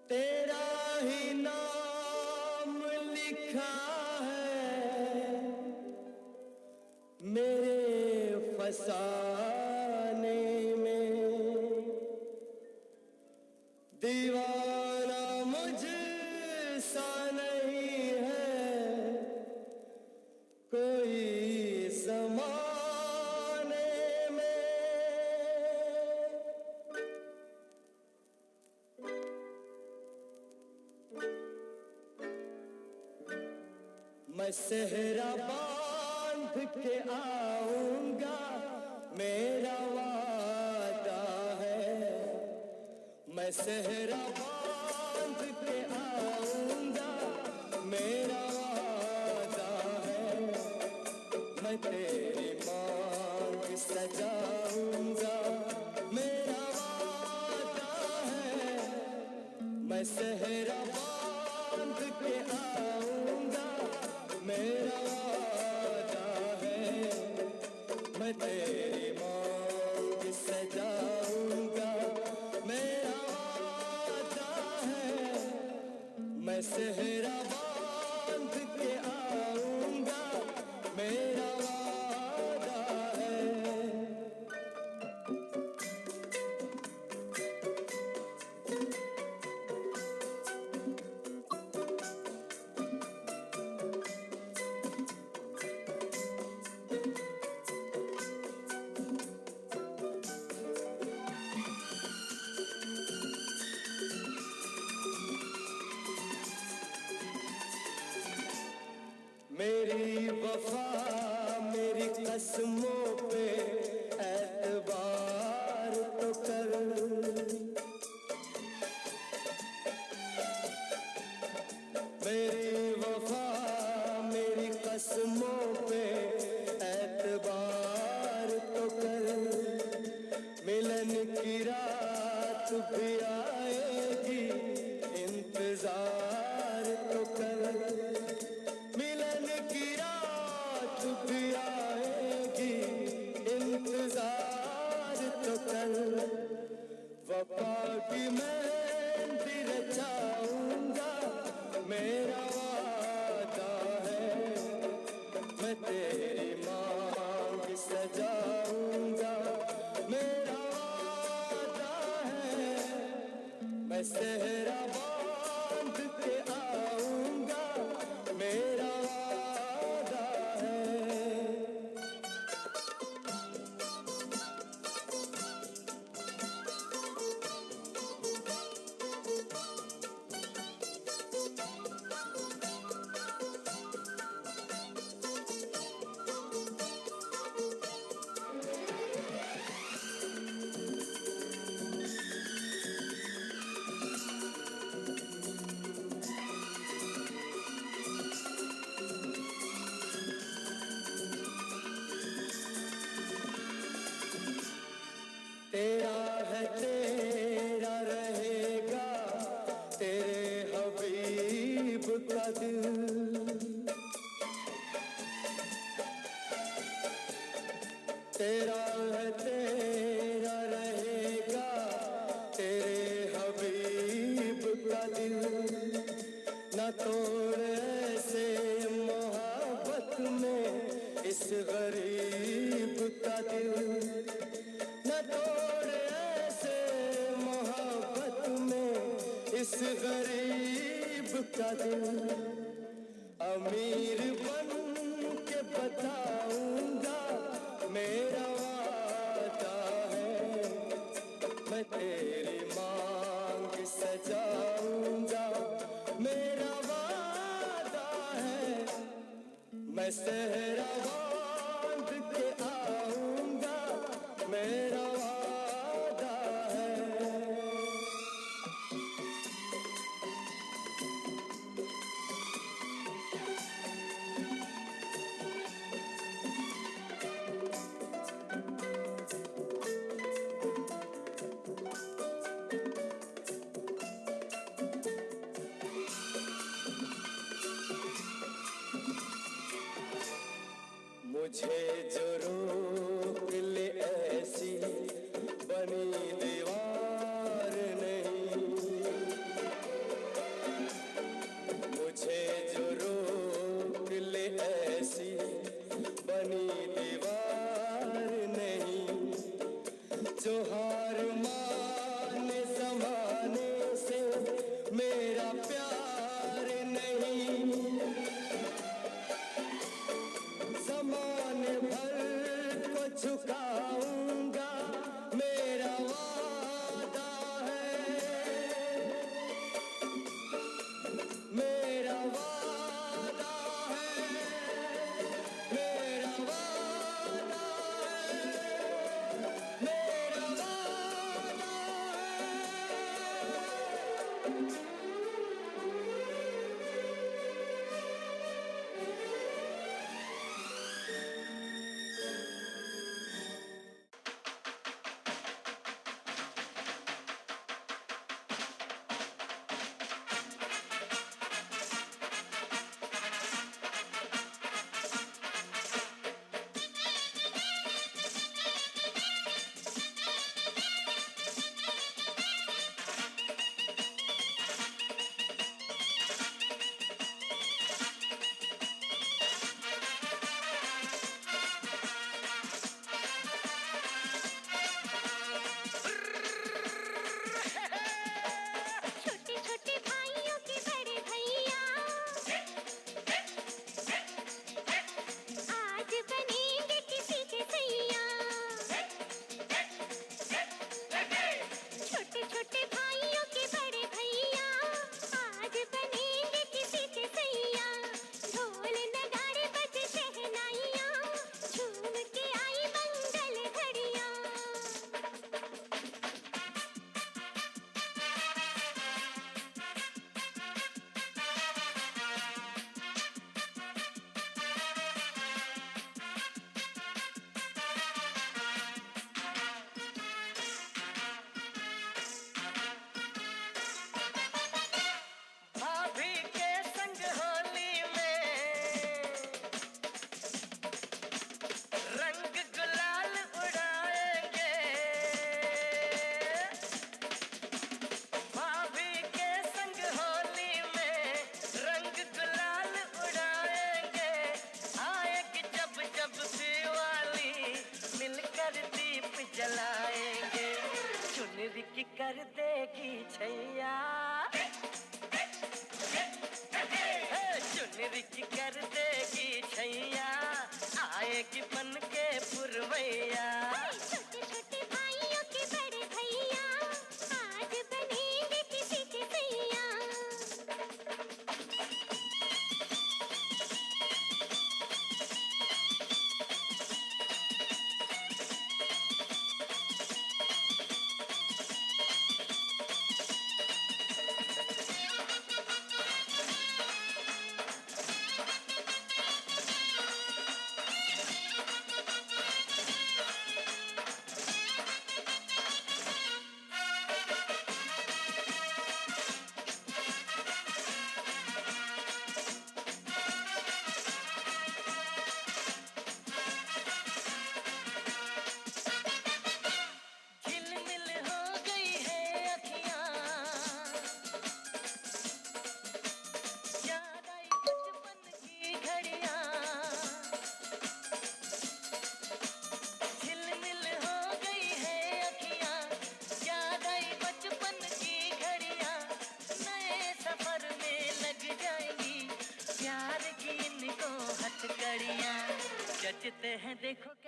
तेरा ही नाम लिखा है मेरे फसाने में, दीवाना मुझसा नहीं है कोई ज़माने में। मैं सेहरा बांध के आऊंगा, मेरा वादा है। मैं सेहरा बांध के आऊंगा, मेरा वादा है। मैं तेरी मांग सजाऊंगा, मेरा वादा है। मैं सेहरा बांध के आऊंगा, मेरा वादा है। मैं तेरी मांग सजाऊंगा, मेरा वादा है। मैं सेहरा बांध के आऊंगा, मेरा वादा है। मेरी वफा मेरी कसमों पे एतबार तो कर। मेरी वफा मेरी कसमों पे एतबार तो कर। मिलन की रात भी आएगी, इंतजार तो कर। मिलन की रात भी आएगी, इंतजार तो कर। वफा की मेहंदी रचाऊंगा, मेरा वादा है। मैं तेरी मांग सजाऊंगा, मेरा वादा है। मैं सेहरा बांध के आऊंगा, मेरा वादा है। तेरा है तेरा रहेगा, तेरे हबीब का दिल। तेरा है तेरा रहेगा, तेरे हबीब का दिल। न तोड़ ऐसे मोहब्बत में इस गरीब का दिल। न तोड़ ऐसे मोहब्बत में इस गरीब का दिल। अमीर बन के बताऊंगा, मेरा वादा है। मैं तेरी मांग सजाऊंगा, मेरा वादा है। मैं सेहरा बांध के आऊंगा, मेरा वादा है। जलाएंगे, चुनरी की कर देगी छैया, चुनरी की कर देगी छैया, आएगी बन के पुरवैया। छोटे छोटे भाइयों के बड़े भैया, आज बनेंगे किसी के भैया। प्यार की इनको हथकड़ियाँ जचते हैं देखो